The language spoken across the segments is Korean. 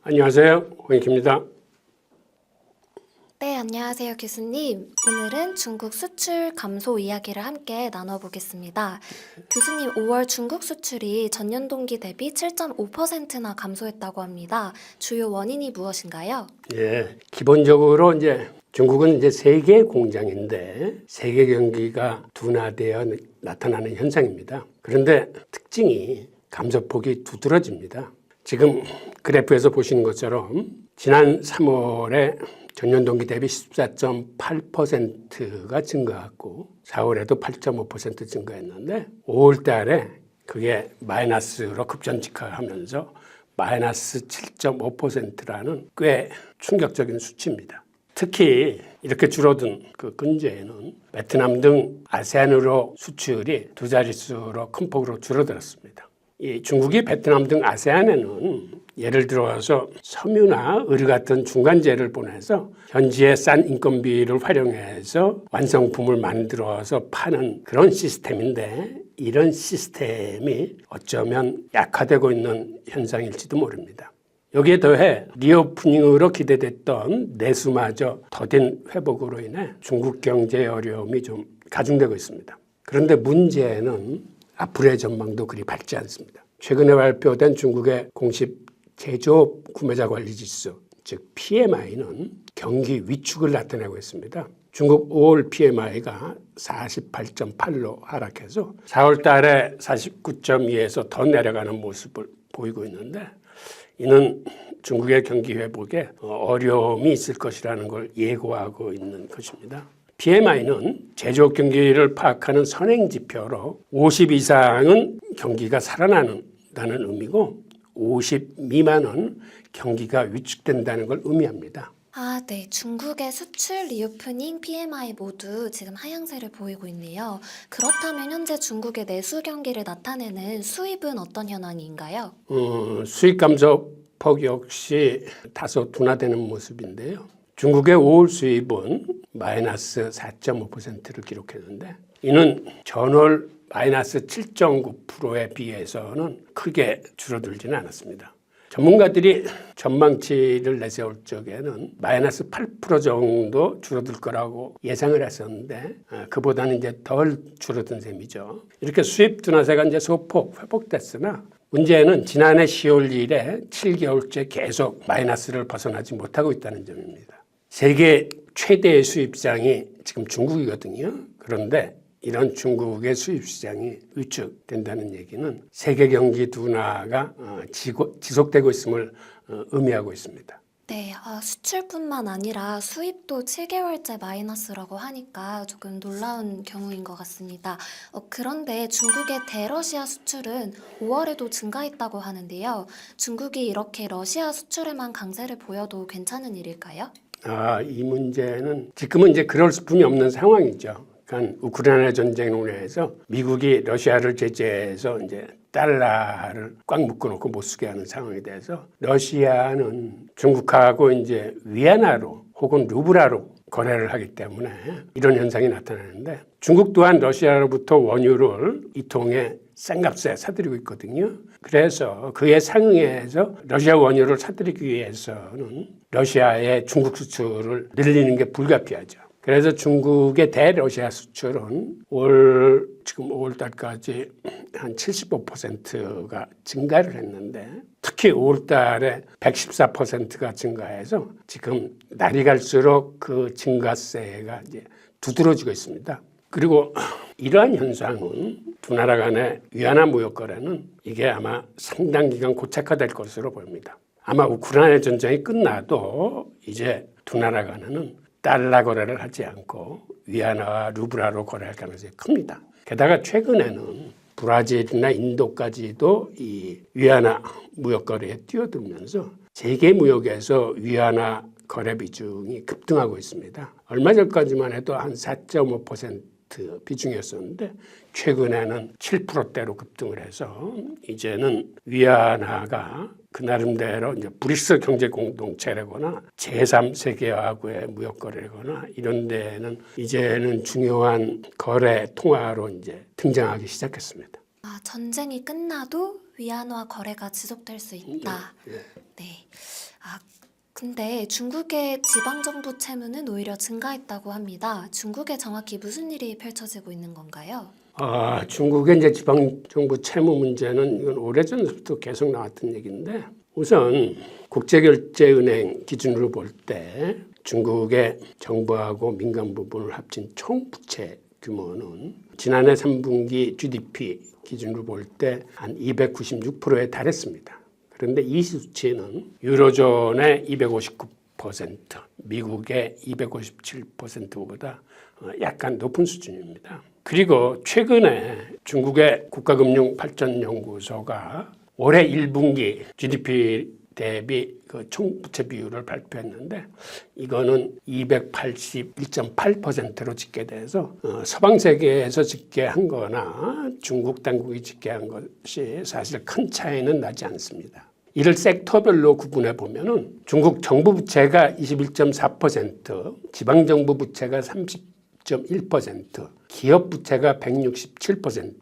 안녕하세요. 홍익입니다. 네, 안녕하세요, 교수님. 오늘은 중국 수출 감소 이야기를 함께 나눠보겠습니다. 교수님, 5월 중국 수출이 전년 동기 대비 7.5%나 감소했다고 합니다. 주요 원인이 무엇인가요? 기본적으로 중국은 세계 공장인데 세계 경기가 둔화되어 나타나는 현상입니다. 그런데 특징이 감소폭이 두드러집니다. 지금 그래프에서 보시는 것처럼 지난 3월에 전년 동기 대비 14.8%가 증가했고 4월에도 8.5% 증가했는데 5월 달에 그게 마이너스로 급전직하하면서 마이너스 7.5%라는 꽤 충격적인 수치입니다. 특히 이렇게 줄어든 그 근저에는 베트남 등 아세안으로 수출이 두 자릿수로 큰 폭으로 줄어들었습니다. 이 중국이 베트남 등 아세안에는 예를 들어서 섬유나 의류 같은 중간재를 보내서 현지의 싼 인건비를 활용해서 완성품을 만들어서 파는 그런 시스템인데 이런 시스템이 어쩌면 약화되고 있는 현상일지도 모릅니다. 여기에 더해 리오프닝으로 기대됐던 내수마저 더딘 회복으로 인해 중국 경제의 어려움이 좀 가중되고 있습니다. 그런데 문제는 앞으로의 전망도 그리 밝지 않습니다. 최근에 발표된 중국의 공식 제조업 구매자 관리 지수, 즉 PMI는 경기 위축을 나타내고 있습니다. 중국 5월 PMI가 48.8로 하락해서 4월 달에 49.2에서 더 내려가는 모습을 보이고 있는데 이는 중국의 경기 회복에 어려움이 있을 것이라는 걸 예고하고 있는 것입니다. PMI는 제조업 경기를 파악하는 선행지표로 50 이상은 경기가 살아난다는 의미고 50 미만은 경기가 위축된다는 걸 의미합니다. 네. 중국의 수출, 리오프닝, PMI 모두 지금 하향세를 보이고 있네요. 그렇다면 현재 중국의 내수 경기를 나타내는 수입은 어떤 현황인가요? 수입 감소폭 역시 다소 둔화되는 모습인데요. 중국의 5월 수입은 마이너스 4.5%를 기록했는데 이는 전월 마이너스 7.9%에 비해서는 크게 줄어들지는 않았습니다. 전문가들이 전망치를 내세울 적에는 마이너스 8% 정도 줄어들 거라고 예상을 했었는데 그보다는 덜 줄어든 셈이죠. 이렇게 수입 둔화세가 소폭 회복됐으나 문제는 지난해 10월 이래 7개월째 계속 마이너스를 벗어나지 못하고 있다는 점입니다. 세계 최대의 수입시장이 지금 중국이거든요. 그런데 이런 중국의 수입시장이 위축된다는 얘기는 세계 경기 둔화가 지속되고 있음을 의미하고 있습니다. 네, 수출뿐만 아니라 수입도 7개월째 마이너스라고 하니까 조금 놀라운 경우인 것 같습니다. 그런데 중국의 대러시아 수출은 5월에도 증가했다고 하는데요. 중국이 이렇게 러시아 수출에만 강세를 보여도 괜찮은 일일까요? 이 문제는 지금은 그럴 수뿐이 없는 상황이죠. 그러니까 우크라이나 전쟁으로 인해서 미국이 러시아를 제재해서 달러를 꽉 묶어놓고 못 쓰게 하는 상황이 돼서 러시아는 중국하고 위안화로 혹은 루블화로 거래를 하기 때문에 이런 현상이 나타나는데 중국 또한 러시아로부터 원유를 이 통에 싼 값에 사들이고 있거든요. 그래서 그에 상응해서 러시아 원유를 사들이기 위해서는 러시아의 중국 수출을 늘리는 게 불가피하죠. 그래서 중국의 대러시아 수출은 지금 5월 달까지 한 75%가 증가를 했는데 특히 5월 달에 114%가 증가해서 지금 날이 갈수록 그 증가세가 두드러지고 있습니다. 그리고 이러한 현상은 두 나라 간의 위안화 무역 거래는 이게 아마 상당 기간 고착화될 것으로 보입니다. 아마 우크라이나 전쟁이 끝나도 이제 두 나라 간에는 달러 거래를 하지 않고 위안화와 루블화로 거래할 가능성이 큽니다. 게다가 최근에는 브라질이나 인도까지도 이 위안화 무역 거래에 뛰어들면서 세계 무역에서 위안화 거래 비중이 급등하고 있습니다. 얼마 전까지만 해도 한 4.5% 비중이었었는데 최근에는 7%대로 급등을 해서 이제는 위안화가 그 나름대로 브릭스 경제 공동체라거나 제3세계화하고의 무역 거래거나 이런 데는 이제는 중요한 거래 통화로 등장하기 시작했습니다. 전쟁이 끝나도 위안화 거래가 지속될 수 있다. 네. 근데 중국의 지방정부 채무는 오히려 증가했다고 합니다. 중국에 정확히 무슨 일이 펼쳐지고 있는 건가요? 중국의 이제 지방정부 채무 문제는 이건 오래전부터 계속 나왔던 얘기인데 우선 국제결제은행 기준으로 볼 때 중국의 정부하고 민간 부분을 합친 총 부채 규모는 지난해 3분기 GDP 기준으로 볼 때 한 296%에 달했습니다. 그런데 이 수치는 유로존의 259%, 미국의 257%보다 약간 높은 수준입니다. 그리고 최근에 중국의 국가금융발전연구소가 올해 1분기 GDP 대비 그 총부채 비율을 발표했는데 이거는 281.8%로 집계돼서 서방 세계에서 집계한 거나 중국 당국이 집계한 것이 사실 큰 차이는 나지 않습니다. 이를 섹터별로 구분해 보면은 중국 정부 부채가 21.4%, 지방 정부 부채가 30.1%, 기업 부채가 167%,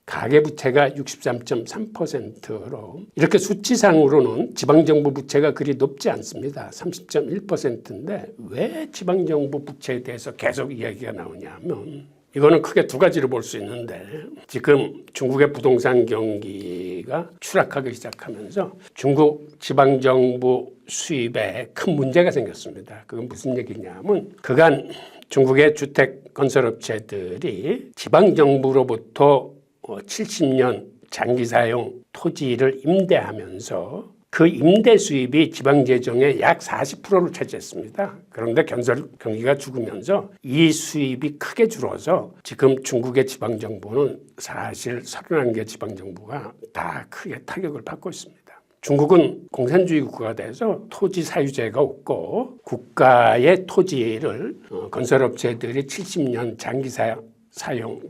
가계 부채가 63.3%로 이렇게 수치상으로는 지방정부 부채가 그리 높지 않습니다. 30.1%인데 왜 지방정부 부채에 대해서 계속 이야기가 나오냐면 이거는 크게 두 가지로 볼 수 있는데 지금 중국의 부동산 경기가 추락하기 시작하면서 중국 지방정부 수입에 큰 문제가 생겼습니다. 그건 무슨 얘기냐면 그간 중국의 주택 건설업체들이 지방정부로부터 70년 장기 사용 토지를 임대하면서 그 임대 수입이 지방재정의 약 40%를 차지했습니다. 그런데 건설 경기가 죽으면서 이 수입이 크게 줄어서 지금 중국의 지방정부는 사실 31개 지방정부가 다 크게 타격을 받고 있습니다. 중국은 공산주의 국가가 돼서 토지 사유제가 없고 국가의 토지를 건설업체들이 70년 장기 사용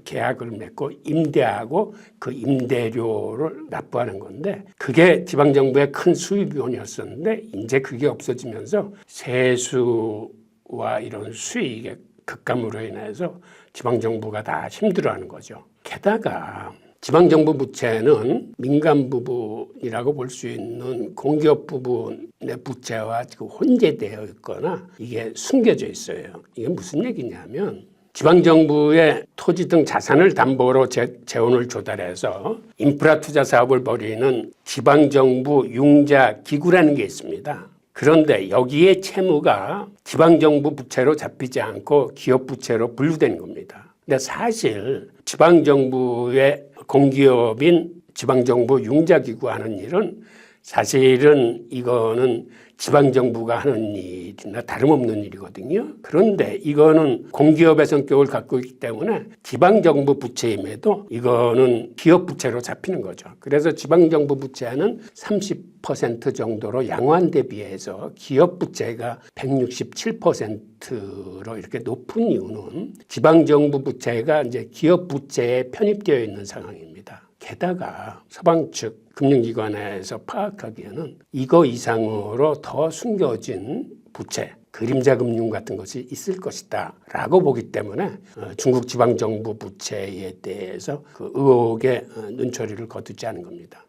계약을 맺고 임대하고 그 임대료를 납부하는 건데 그게 지방정부의 큰 수입원이었었는데 이제 그게 없어지면서 세수와 이런 수익의 급감으로 인해서 지방정부가 다 힘들어하는 거죠. 게다가 지방정부 부채는 민간 부분이라고 볼 수 있는 공기업 부분의 부채와 지금 혼재되어 있거나 이게 숨겨져 있어요. 이게 무슨 얘기냐면 지방정부의 토지 등 자산을 담보로 재원을 조달해서 인프라 투자 사업을 벌이는 지방정부 융자 기구라는 게 있습니다. 그런데 여기에 채무가 지방정부 부채로 잡히지 않고 기업 부채로 분류된 겁니다. 근데 사실 지방정부의 공기업인 지방정부 융자기구 하는 일은 사실은 이거는 지방정부가 하는 일이나 다름없는 일이거든요. 그런데 이거는 공기업의 성격을 갖고 있기 때문에 지방정부 부채임에도 이거는 기업 부채로 잡히는 거죠. 그래서 지방정부 부채는 30% 정도로 양호한 데 비해서 기업 부채가 167%로 이렇게 높은 이유는 지방정부 부채가 이제 기업 부채에 편입되어 있는 상황입니다. 게다가 서방 측 금융기관에서 파악하기에는 이거 이상으로 더 숨겨진 부채, 그림자 금융 같은 것이 있을 것이다 라고 보기 때문에 중국 지방정부 부채에 대해서 그 의혹의 눈초리를 거두지 않은 겁니다.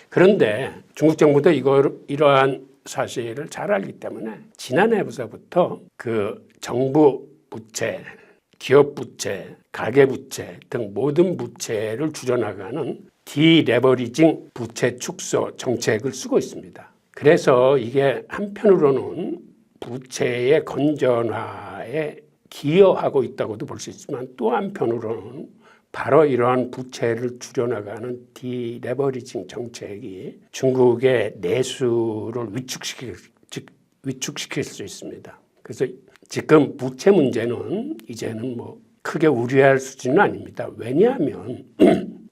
그런데 중국 정부도 이러한 사실을 잘 알기 때문에 지난해부터 그 정부 부채, 기업 부채, 가계 부채 등 모든 부채를 줄여나가는 디레버리징 부채 축소 정책을 쓰고 있습니다. 그래서 이게 한편으로는 부채의 건전화에 기여하고 있다고도 볼 수 있지만 또 한편으로는 바로 이러한 부채를 줄여나가는 디레버리징 정책이 중국의 내수를 위축시킬 수 있습니다. 그래서 지금 부채 문제는 이제는 크게 우려할 수준은 아닙니다. 왜냐하면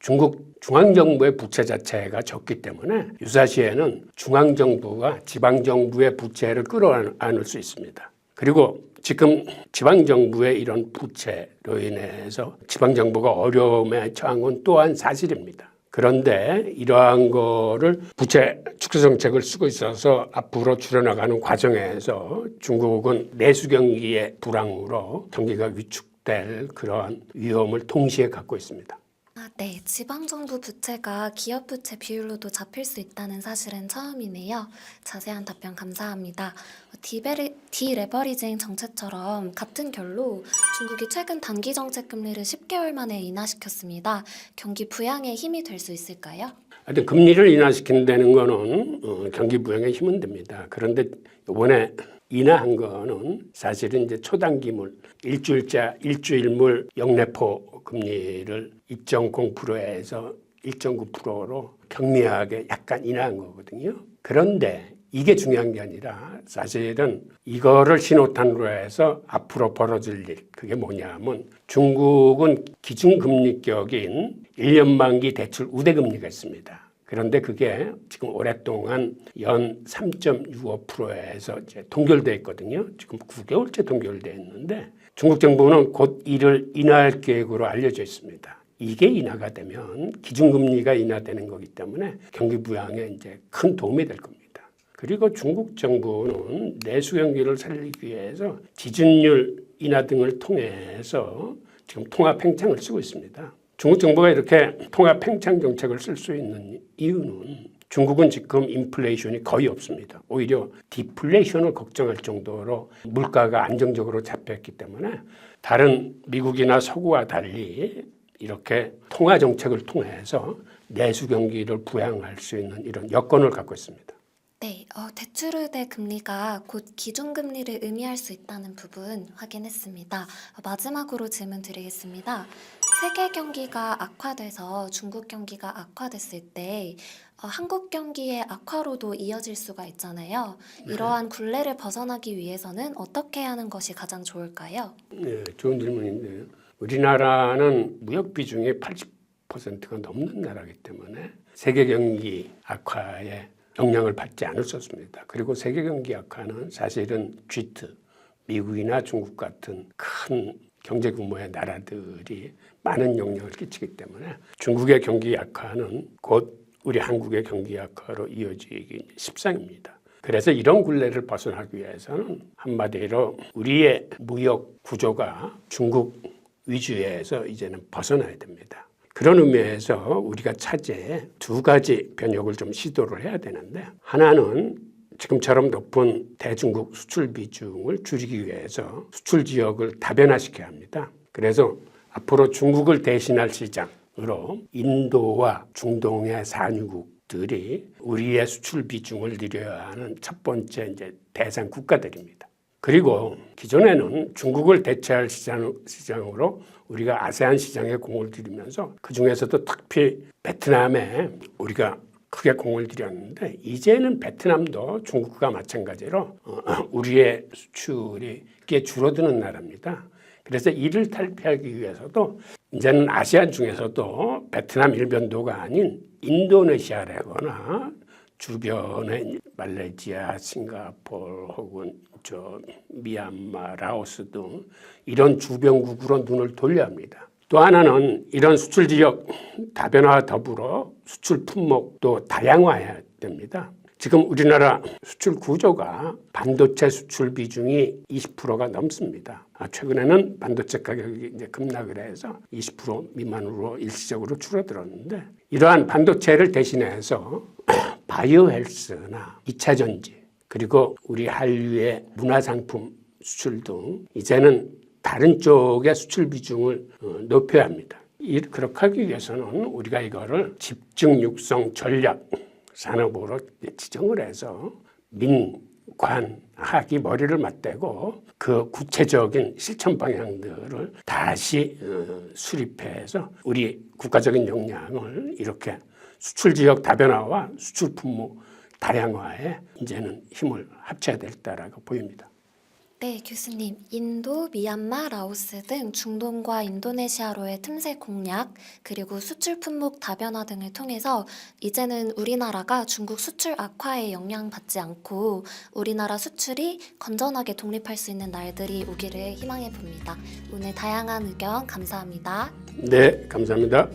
중국 중앙정부의 부채 자체가 적기 때문에 유사시에는 중앙정부가 지방정부의 부채를 끌어안을 수 있습니다. 그리고 지금 지방정부의 이런 부채로 인해서 지방정부가 어려움에 처한 건 또한 사실입니다. 그런데 이러한 거를 부채 축소 정책을 쓰고 있어서 앞으로 줄여나가는 과정에서 중국은 내수 경기의 불황으로 경기가 위축될 그러한 위험을 동시에 갖고 있습니다. 네, 지방정부 부채가 기업 부채 비율로도 잡힐 수 있다는 사실은 처음이네요. 자세한 답변 감사합니다. 디레버리징 정책처럼 같은 결로 중국이 최근 단기 정책 금리를 10개월 만에 인하시켰습니다. 경기 부양에 힘이 될 수 있을까요? 하여튼 금리를 인하시킨다는 거는 경기 부양에 힘은 됩니다. 그런데 이번에 인하한 거는 사실은 이제 초단기물 일주일물 영래포 금리를 2.0%에서 1.9%로 경미하게 약간 인하한 거거든요. 그런데 이게 중요한 게 아니라 사실은 이거를 신호탄으로 해서 앞으로 벌어질 일, 그게 뭐냐면 중국은 기준금리격인 1년 만기 대출 우대금리가 있습니다. 그런데 그게 지금 오랫동안 연 3.65%에서 이제 동결돼 있거든요. 지금 9개월째 동결돼 있는데 중국 정부는 곧 이를 인하할 계획으로 알려져 있습니다. 이게 인하가 되면 기준금리가 인하되는 거기 때문에 경기 부양에 이제 큰 도움이 될 겁니다. 그리고 중국 정부는 내수 경기를 살리기 위해서 지준율 인하 등을 통해서 지금 통합 팽창을 쓰고 있습니다. 중국 정부가 이렇게 통합 팽창 정책을 쓸 수 있는 이유는 중국은 지금 인플레이션이 거의 없습니다. 오히려 디플레이션을 걱정할 정도로 물가가 안정적으로 잡혔기 때문에 다른 미국이나 서구와 달리 이렇게 통화 정책을 통해서 내수 경기를 부양할 수 있는 이런 여건을 갖고 있습니다. 네, 대출 우대 금리가 곧 기준금리를 의미할 수 있다는 부분 확인했습니다. 마지막으로 질문 드리겠습니다. 세계 경기가 악화돼서 중국 경기가 악화됐을 때 한국 경기의 악화로도 이어질 수가 있잖아요. 이러한 굴레를 벗어나기 위해서는 어떻게 하는 것이 가장 좋을까요? 네, 좋은 질문인데요. 우리나라는 무역 비중이 80%가 넘는 나라이기 때문에 세계 경기 악화에 영향을 받지 않을 수 없습니다. 그리고 세계 경기 악화는 사실은 G2, 미국이나 중국 같은 큰 경제 규모의 나라들이 많은 영향을 끼치기 때문에 중국의 경기 악화는 곧 우리 한국의 경기 악화로 이어지기 십상입니다. 그래서 이런 굴레를 벗어나기 위해서는 한마디로 우리의 무역 구조가 중국 위주에서 이제는 벗어나야 됩니다. 그런 의미에서 우리가 차제에 두 가지 변혁을 좀 시도를 해야 되는데 하나는 지금처럼 높은 대중국 수출 비중을 줄이기 위해서 수출 지역을 다변화시켜야 합니다. 그래서 앞으로 중국을 대신할 시장으로 인도와 중동의 산유국들이 우리의 수출 비중을 늘려야 하는 첫 번째 이제 대상 국가들입니다. 그리고 기존에는 중국을 대체할 시장으로 우리가 아세안 시장에 공을 들이면서 그중에서도 특히 베트남에 우리가 크게 공을 들였는데 이제는 베트남도 중국과 마찬가지로 우리의 수출이 꽤 줄어드는 나라입니다. 그래서 이를 탈피하기 위해서도 이제는 아시안 중에서도 베트남 일변도가 아닌 인도네시아라거나 주변의 말레이시아, 싱가포르 혹은 미얀마, 라오스 등 이런 주변국으로 눈을 돌려야 합니다. 또 하나는 이런 수출 지역 다변화와 더불어 수출 품목도 다양화해야 됩니다. 지금 우리나라 수출 구조가 반도체 수출 비중이 20%가 넘습니다. 최근에는 반도체 가격이 이제 급락을 해서 20% 미만으로 일시적으로 줄어들었는데 이러한 반도체를 대신해서 바이오 헬스나 2차 전지 그리고 우리 한류의 문화상품 수출 등 이제는 다른 쪽의 수출 비중을 높여야 합니다. 그렇게 하기 위해서는 우리가 이거를 집중 육성 전략 산업으로 지정을 해서 민관학이 머리를 맞대고 그 구체적인 실천 방향들을 다시 수립해서 우리 국가적인 역량을 이렇게 수출 지역 다변화와 수출 품목 다양화에 이제는 힘을 합쳐야 되겠다라고 보입니다. 네, 교수님. 인도, 미얀마, 라오스 등 중동과 인도네시아로의 틈새 공략, 그리고 수출 품목 다변화 등을 통해서 이제는 우리나라가 중국 수출 악화에 영향받지 않고 우리나라 수출이 건전하게 독립할 수 있는 날들이 오기를 희망해 봅니다. 오늘 다양한 의견 감사합니다. 네, 감사합니다.